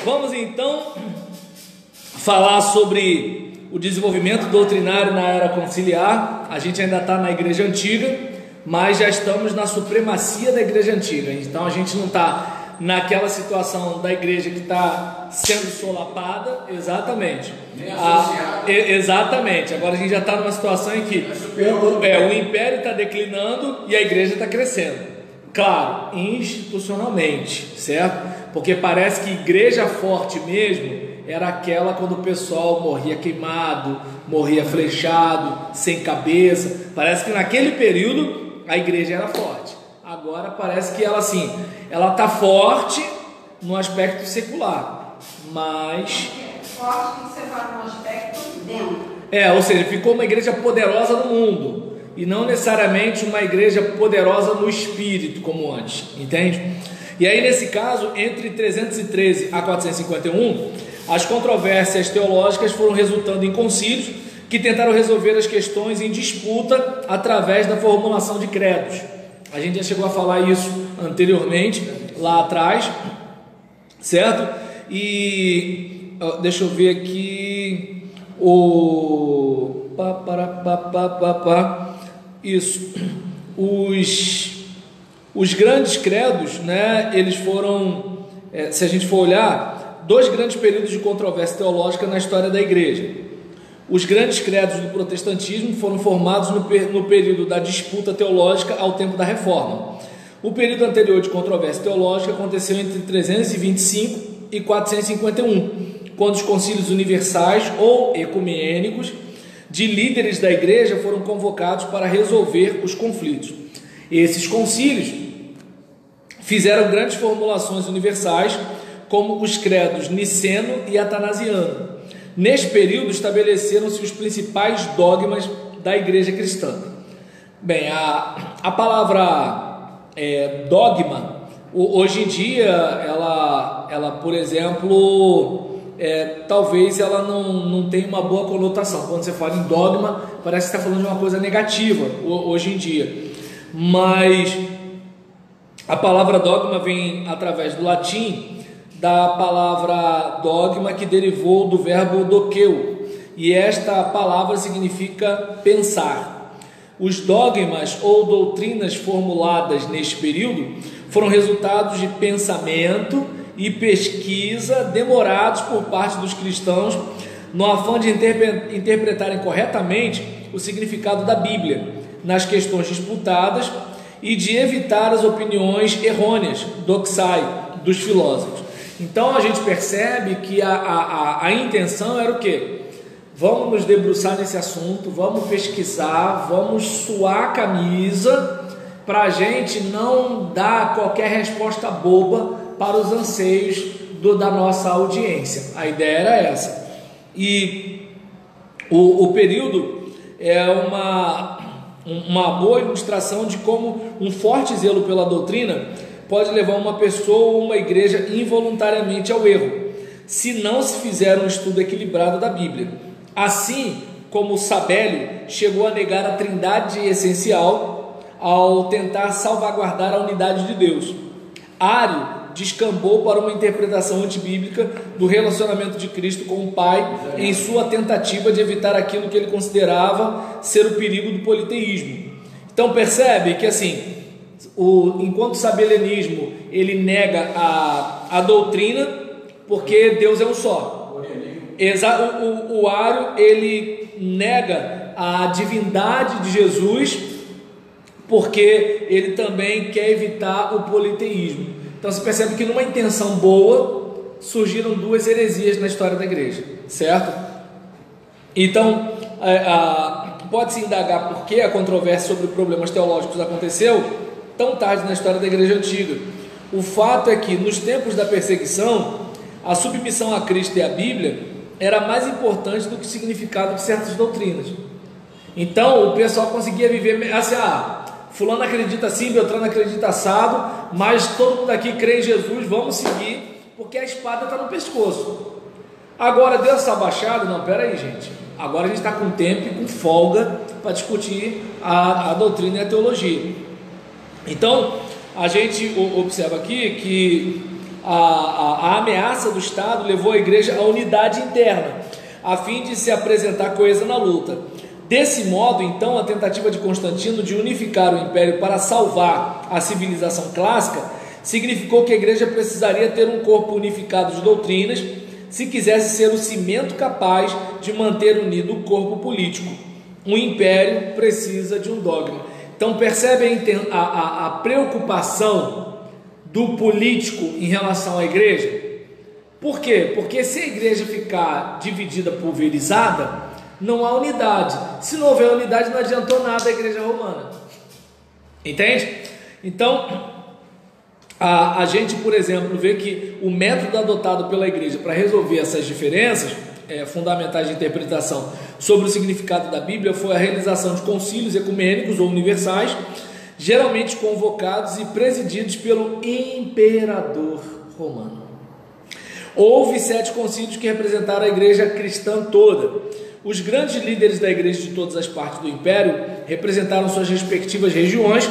Vamos então falar sobre o desenvolvimento doutrinário na era conciliar. A gente ainda está na igreja antiga, mas já estamos na supremacia da igreja antiga. Então a gente não está naquela situação da igreja que está sendo solapada, exatamente. Exatamente. Agora a gente já está numa situação em que o império está declinando e a igreja está crescendo. Claro, institucionalmente, certo? Porque parece que igreja forte mesmo era aquela quando o pessoal morria queimado, morria flechado, sem cabeça. Parece que naquele período a igreja era forte. Agora parece que ela assim, ela está forte no aspecto secular, mas forte que você fala no aspecto dentro. Ou seja, ficou uma igreja poderosa no mundo e não necessariamente uma igreja poderosa no espírito como antes, entende? E aí nesse caso, entre 313 a 451, as controvérsias teológicas foram resultando em concílios que tentaram resolver as questões em disputa através da formulação de credos. A gente já chegou a falar isso anteriormente, lá atrás, certo? E deixa eu ver aqui isso. Os grandes credos, né? Eles foram, se a gente for olhar, dois grandes períodos de controvérsia teológica na história da igreja. Os grandes credos do protestantismo foram formados no período da disputa teológica ao tempo da reforma. O período anterior de controvérsia teológica aconteceu entre 325 e 451, quando os concílios universais ou ecumênicos de líderes da igreja foram convocados para resolver os conflitos. Esses concílios fizeram grandes formulações universais, como os credos niceno e atanasiano. Neste período estabeleceram-se os principais dogmas da igreja cristã. Bem, a palavra dogma, hoje em dia, ela por exemplo, talvez ela não tenha uma boa conotação. Quando você fala em dogma, parece que está falando de uma coisa negativa hoje em dia. Mas a palavra dogma vem através do latim, da palavra dogma, que derivou do verbo doqueu, e esta palavra significa pensar. Os dogmas ou doutrinas formuladas neste período foram resultados de pensamento e pesquisa demorados por parte dos cristãos no afã de interpretarem corretamente o significado da Bíblia nas questões disputadas e de evitar as opiniões errôneas, doxai, dos filósofos. Então a gente percebe que a intenção era o quê? Vamos nos debruçar nesse assunto, vamos pesquisar, vamos suar a camisa para a gente não dar qualquer resposta boba para os anseios da nossa audiência. A ideia era essa. E o período é uma boa ilustração de como um forte zelo pela doutrina pode levar uma pessoa ou uma igreja involuntariamente ao erro, se não se fizer um estudo equilibrado da Bíblia. Assim como Sabélio chegou a negar a trindade essencial ao tentar salvaguardar a unidade de Deus. Ário descambou para uma interpretação antibíblica do relacionamento de Cristo com o Pai em sua tentativa de evitar aquilo que ele considerava ser o perigo do politeísmo. Então percebe que assim, enquanto o sabelianismo ele nega a doutrina, porque Deus é um só. O Ário ele nega a divindade de Jesus, porque ele também quer evitar o politeísmo. Então você percebe que numa intenção boa surgiram duas heresias na história da igreja, certo? Então pode-se indagar por que a controvérsia sobre problemas teológicos aconteceu tão tarde na história da igreja antiga. O fato é que nos tempos da perseguição, a submissão a Cristo e à Bíblia era mais importante do que o significado de certas doutrinas. Então o pessoal conseguia viver assim, fulano acredita assim, Beltrano acredita assado, mas todo mundo aqui crê em Jesus, vamos seguir, porque a espada está no pescoço. Agora Deus está abaixado? Não, peraí gente, agora a gente está com tempo e com folga para discutir a doutrina e a teologia. Então a gente observa aqui que a ameaça do Estado levou a igreja à unidade interna, a fim de se apresentar coesa na luta. Desse modo, então, a tentativa de Constantino de unificar o império para salvar a civilização clássica significou que a igreja precisaria ter um corpo unificado de doutrinas se quisesse ser o cimento capaz de manter unido o corpo político. Um império precisa de um dogma. Então percebem a preocupação do político em relação à igreja? Por quê? Porque se a igreja ficar dividida, pulverizada, não há unidade. Se não houver unidade, não adiantou nada a igreja romana. Entende? Então, a gente, por exemplo, vê que o método adotado pela igreja para resolver essas diferenças fundamentais de interpretação sobre o significado da Bíblia foi a realização de concílios ecumênicos ou universais, geralmente convocados e presididos pelo imperador romano. Houve 7 concílios que representaram a igreja cristã toda. Os grandes líderes da igreja de todas as partes do império representaram suas respectivas regiões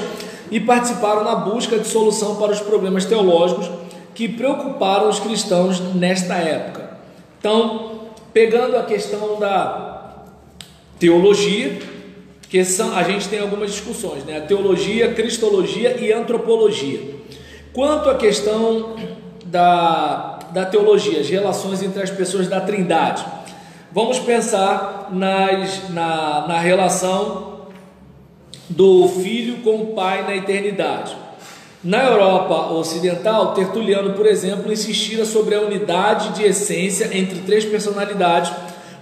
e participaram na busca de solução para os problemas teológicos que preocuparam os cristãos nesta época. Então, pegando a questão da teologia, que a gente tem algumas discussões, né? A teologia, cristologia e antropologia. Quanto à questão da teologia, as relações entre as pessoas da Trindade, vamos pensar na relação do Filho com o Pai na eternidade. Na Europa Ocidental, Tertuliano, por exemplo, insistira sobre a unidade de essência entre 3 personalidades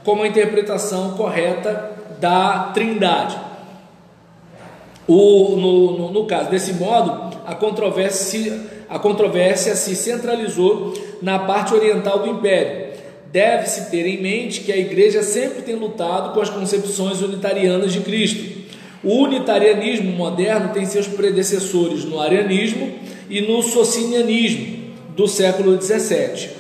como a interpretação correta da Trindade. No caso, desse modo, a controvérsia se centralizou na parte oriental do Império. Deve-se ter em mente que a Igreja sempre tem lutado com as concepções unitarianas de Cristo. O unitarianismo moderno tem seus predecessores no arianismo e no socinianismo do século XVII.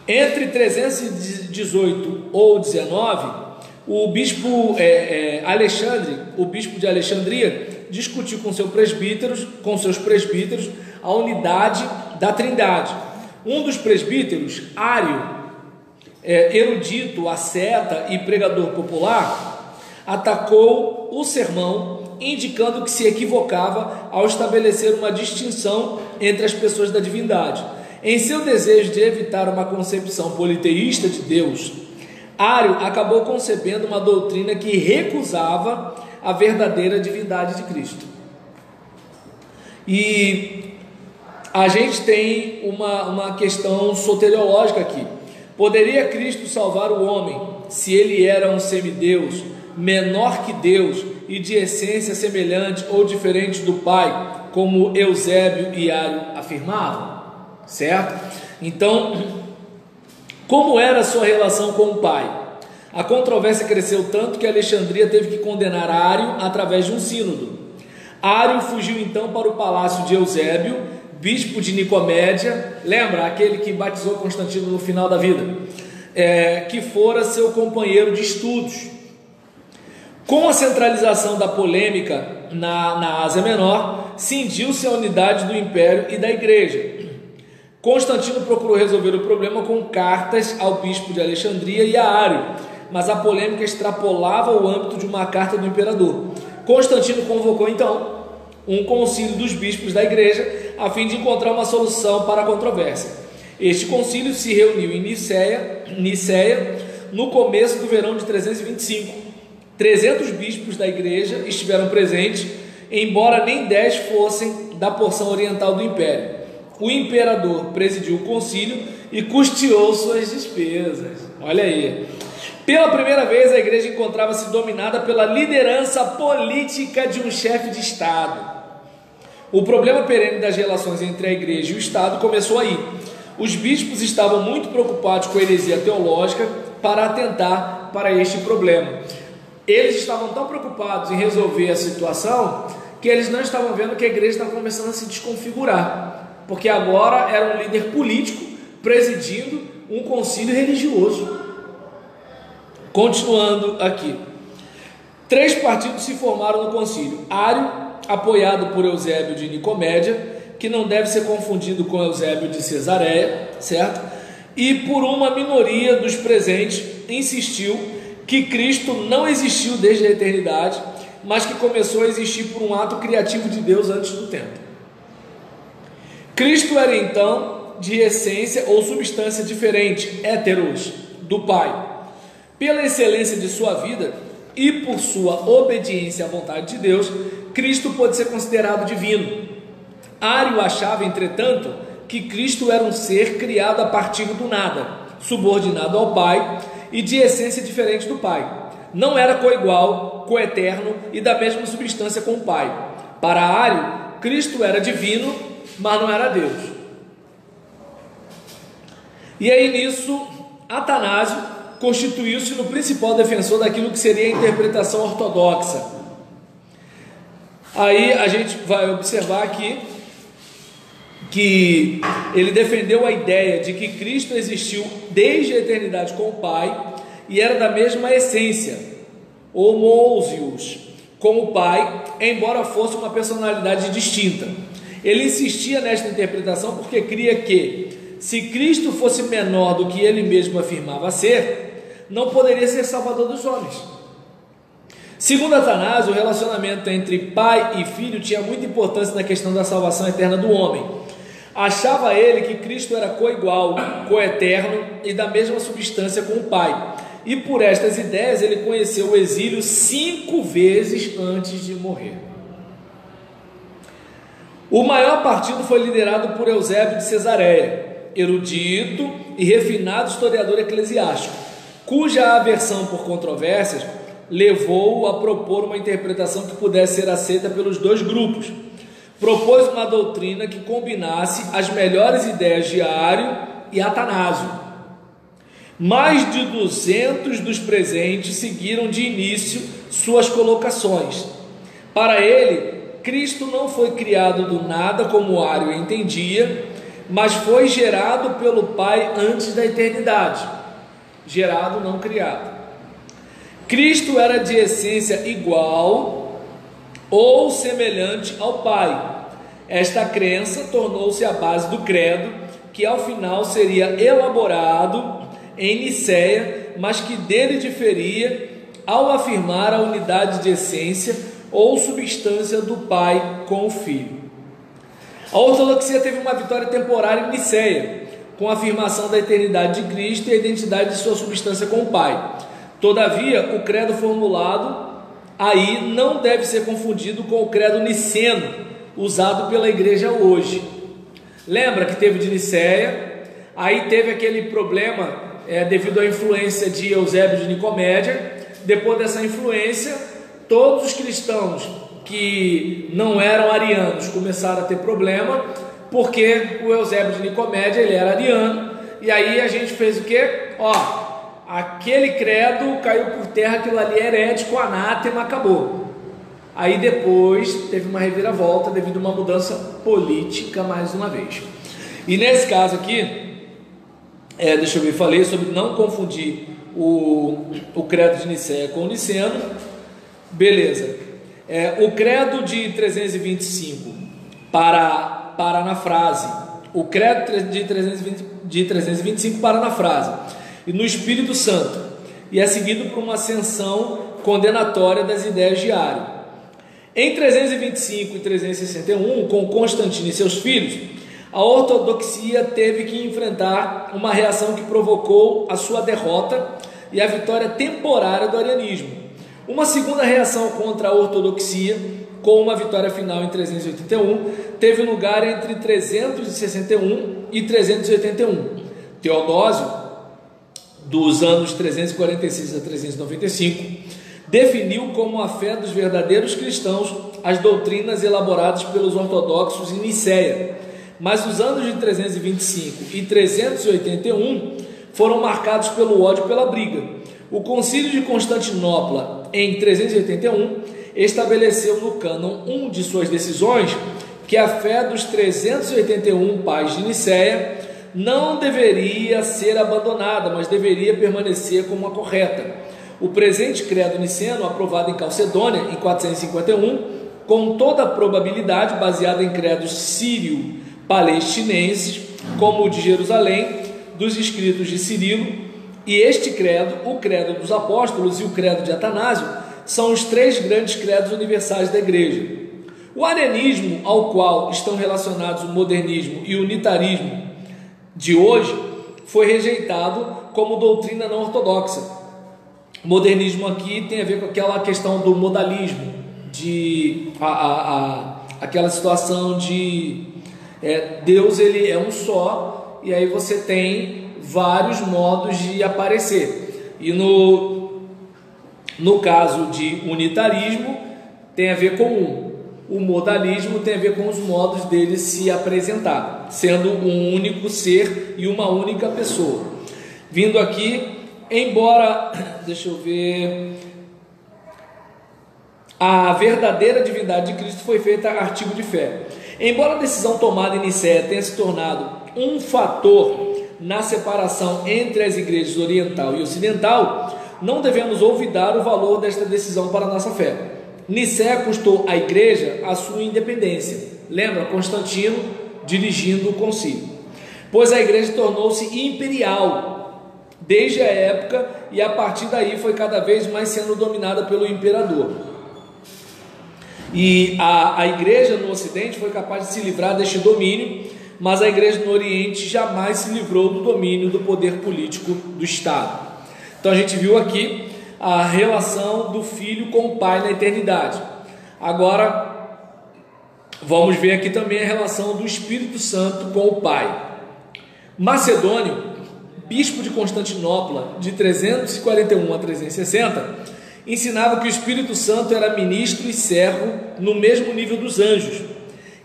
Entre 318 ou 19, o bispo Alexandre, o bispo de Alexandria, discutiu com seus presbíteros a unidade da Trindade. Um dos presbíteros, Ário, erudito, asceta e pregador popular, atacou o sermão, indicando que se equivocava ao estabelecer uma distinção entre as pessoas da divindade. Em seu desejo de evitar uma concepção politeísta de Deus, Ário acabou concebendo uma doutrina que recusava a verdadeira divindade de Cristo. E a gente tem uma questão soteriológica aqui. Poderia Cristo salvar o homem se ele era um semideus, menor que Deus e de essência semelhante ou diferente do Pai, como Eusébio e Ário afirmavam? Certo? Então, como era a sua relação com o Pai? A controvérsia cresceu tanto que Alexandria teve que condenar Ário através de um sínodo. Ário fugiu então para o palácio de Eusébio, bispo de Nicomédia, lembra? Aquele que batizou Constantino no final da vida, que fora seu companheiro de estudos. Com a centralização da polêmica na Ásia Menor, cindiu-se a unidade do império e da igreja. Constantino procurou resolver o problema com cartas ao bispo de Alexandria e a Ário, mas a polêmica extrapolava o âmbito de uma carta do imperador. Constantino convocou então um concílio dos bispos da igreja a fim de encontrar uma solução para a controvérsia. Este concílio se reuniu em Niceia no começo do verão de 325. 300 bispos da igreja estiveram presentes, embora nem 10 fossem da porção oriental do império. O imperador presidiu o concílio e custeou suas despesas. Olha aí. Pela primeira vez, a igreja encontrava-se dominada pela liderança política de um chefe de Estado. O problema perene das relações entre a igreja e o Estado começou aí. Os bispos estavam muito preocupados com a heresia teológica para atentar para este problema. Eles estavam tão preocupados em resolver a situação que eles não estavam vendo que a igreja estava começando a se desconfigurar, porque agora era um líder político presidindo um concílio religioso. Continuando aqui, 3 partidos se formaram no concílio. Ário, apoiado por Eusébio de Nicomédia, que não deve ser confundido com Eusébio de Cesareia, certo? E por uma minoria dos presentes insistiu que Cristo não existiu desde a eternidade, mas que começou a existir por um ato criativo de Deus antes do tempo. Cristo era então de essência ou substância diferente, heteros, do Pai. Pela excelência de sua vida e por sua obediência à vontade de Deus, Cristo pode ser considerado divino. Ário achava, entretanto, que Cristo era um ser criado a partir do nada, subordinado ao Pai e de essência diferente do Pai. Não era coigual, coeterno e da mesma substância com o Pai. Para Ário, Cristo era divino, mas não era Deus. E aí nisso, Atanásio constituiu-se no principal defensor daquilo que seria a interpretação ortodoxa. Aí a gente vai observar aqui que ele defendeu a ideia de que Cristo existiu desde a eternidade com o Pai e era da mesma essência, homousios, com o Pai, embora fosse uma personalidade distinta. Ele insistia nesta interpretação porque cria que, se Cristo fosse menor do que ele mesmo afirmava ser, não poderia ser salvador dos homens. Segundo Atanásio, o relacionamento entre pai e filho tinha muita importância na questão da salvação eterna do homem. Achava ele que Cristo era coigual, coeterno e da mesma substância com o Pai. E por estas ideias ele conheceu o exílio 5 vezes antes de morrer. O maior partido foi liderado por Eusébio de Cesareia, erudito e refinado historiador eclesiástico, cuja aversão por controvérsias levou-o a propor uma interpretação que pudesse ser aceita pelos dois grupos. Propôs uma doutrina que combinasse as melhores ideias de Ário e Atanásio. Mais de 200 dos presentes seguiram de início suas colocações. Para ele, Cristo não foi criado do nada como Ário entendia, mas foi gerado pelo Pai antes da eternidade. Gerado, não criado. Cristo era de essência igual ou semelhante ao Pai. Esta crença tornou-se a base do credo, que ao final seria elaborado em Nicéia, mas que dele diferia ao afirmar a unidade de essência ou substância do Pai com o Filho. A ortodoxia teve uma vitória temporária em Nicéia, com a afirmação da eternidade de Cristo e a identidade de sua substância com o Pai. Todavia, o credo formulado aí não deve ser confundido com o credo niceno, usado pela igreja hoje. Lembra que teve de Nicéia, aí teve aquele problema devido à influência de Eusébio de Nicomédia. Depois dessa influência, todos os cristãos que não eram arianos começaram a ter problema, porque o Eusébio de Nicomédia, ele era ariano, e aí a gente fez o quê? Aquele credo caiu por terra, aquilo ali é herético, anátema, acabou. Aí depois teve uma reviravolta devido a uma mudança política mais uma vez. E nesse caso aqui, deixa eu ver, falei sobre não confundir o credo de Nicéia com o niceno. Beleza. O credo de 325 para na frase. O credo de 325 para na frase. E no Espírito Santo. E é seguido por uma ascensão condenatória das ideias de Ário. Em 325 e 361, com Constantino e seus filhos, a ortodoxia teve que enfrentar uma reação que provocou a sua derrota e a vitória temporária do arianismo. Uma segunda reação contra a ortodoxia, com uma vitória final em 381, teve lugar entre 361 e 381. Teodósio, dos anos 346 a 395, definiu como a fé dos verdadeiros cristãos as doutrinas elaboradas pelos ortodoxos em Nicéia, mas os anos de 325 e 381 foram marcados pelo ódio e pela briga. O Concílio de Constantinopla, em 381, estabeleceu no cânon 1 de suas decisões que a fé dos 381 pais de Nicéia não deveria ser abandonada, mas deveria permanecer como a correta. O presente credo niceno, aprovado em Calcedônia em 451, com toda a probabilidade baseada em credos sírio-palestinenses, como o de Jerusalém, dos escritos de Cirilo, e este credo, o credo dos apóstolos e o credo de Atanásio, são os três grandes credos universais da igreja. O arianismo, ao qual estão relacionados o modernismo e o unitarismo de hoje, foi rejeitado como doutrina não ortodoxa. O modernismo aqui tem a ver com aquela questão do modalismo, aquela situação de Deus, ele é um só, e aí você tem vários modos de aparecer. E no caso de unitarismo, tem a ver com um. O modalismo tem a ver com os modos dele se apresentar, sendo um único ser e uma única pessoa. Vindo aqui, embora, deixa eu ver, a verdadeira divindade de Cristo foi feita artigo de fé. Embora a decisão tomada em Nicéia tenha se tornado um fator na separação entre as igrejas oriental e ocidental, não devemos olvidar o valor desta decisão para a nossa fé. Nicéia custou à igreja a sua independência. Lembra? Constantino dirigindo o concílio. Pois a igreja tornou-se imperial desde a época, e a partir daí foi cada vez mais sendo dominada pelo imperador. E a igreja no Ocidente foi capaz de se livrar deste domínio, mas a igreja no Oriente jamais se livrou do domínio do poder político do Estado. Então a gente viu aqui a relação do Filho com o Pai na eternidade. Agora vamos ver aqui também a relação do Espírito Santo com o Pai. Macedônio, bispo de Constantinopla, de 341 a 360, ensinava que o Espírito Santo era ministro e servo no mesmo nível dos anjos.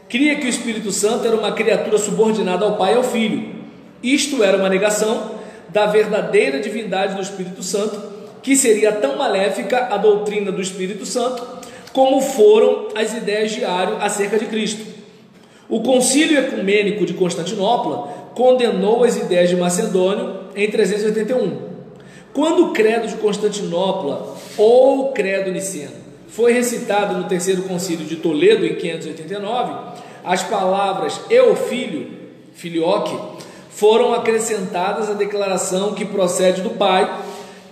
Cria que o Espírito Santo era uma criatura subordinada ao Pai e ao Filho. Isto era uma negação da verdadeira divindade do Espírito Santo, que seria tão maléfica a doutrina do Espírito Santo como foram as ideias de Ario acerca de Cristo. O Concílio Ecumênico de Constantinopla condenou as ideias de Macedônio em 381. Quando o credo de Constantinopla ou o credo niceno foi recitado no terceiro concílio de Toledo em 589, as palavras "eu filho", filioque, foram acrescentadas à declaração que procede do Pai,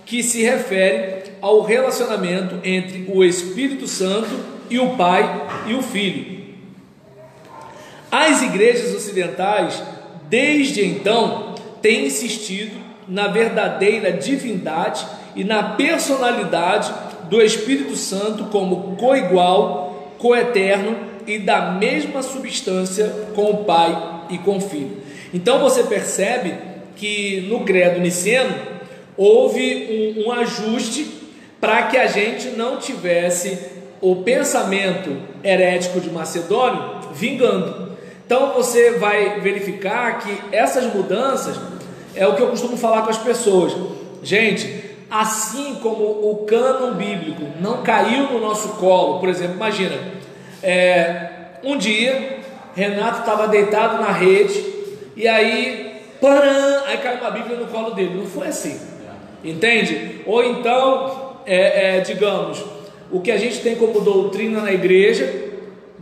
que se refere ao relacionamento entre o Espírito Santo e o Pai e o Filho. As igrejas ocidentais, desde então, têm insistido na verdadeira divindade e na personalidade do Espírito Santo como coigual, coeterno e da mesma substância com o Pai e com o Filho. Então você percebe que no credo niceno houve um ajuste para que a gente não tivesse o pensamento herético de Macedônio vingando. Então você vai verificar que essas mudanças é o que eu costumo falar com as pessoas. Gente, assim como o cânon bíblico não caiu no nosso colo, por exemplo, imagina, um dia Renato estava deitado na rede e aí caiu uma Bíblia no colo dele. Não foi assim, entende? Ou então, digamos, o que a gente tem como doutrina na igreja,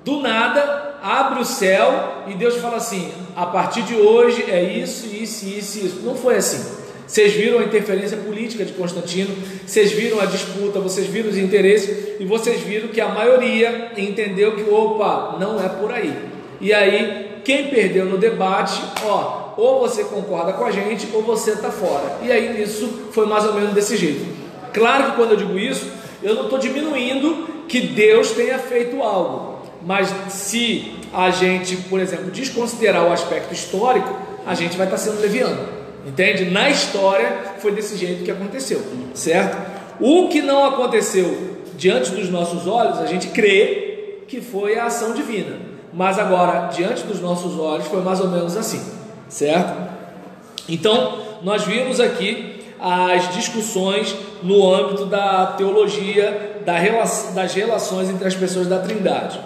do nada abre o céu e Deus fala assim: a partir de hoje é isso, isso, isso, isso. Não foi assim. Vocês viram a interferência política de Constantino, vocês viram a disputa, vocês viram os interesses, e vocês viram que a maioria entendeu que, opa, não é por aí. E aí, quem perdeu no debate, ou você concorda com a gente, ou você está fora. E aí, isso foi mais ou menos desse jeito. Claro que quando eu digo isso, eu não estou diminuindo que Deus tenha feito algo. Mas se a gente, por exemplo, desconsiderar o aspecto histórico, a gente vai estar sendo leviano. Entende? Na história foi desse jeito que aconteceu, certo? O que não aconteceu diante dos nossos olhos, a gente crê que foi a ação divina. Mas agora, diante dos nossos olhos, foi mais ou menos assim, certo? Então, nós vimos aqui as discussões no âmbito da teologia, das relações entre as pessoas da Trindade.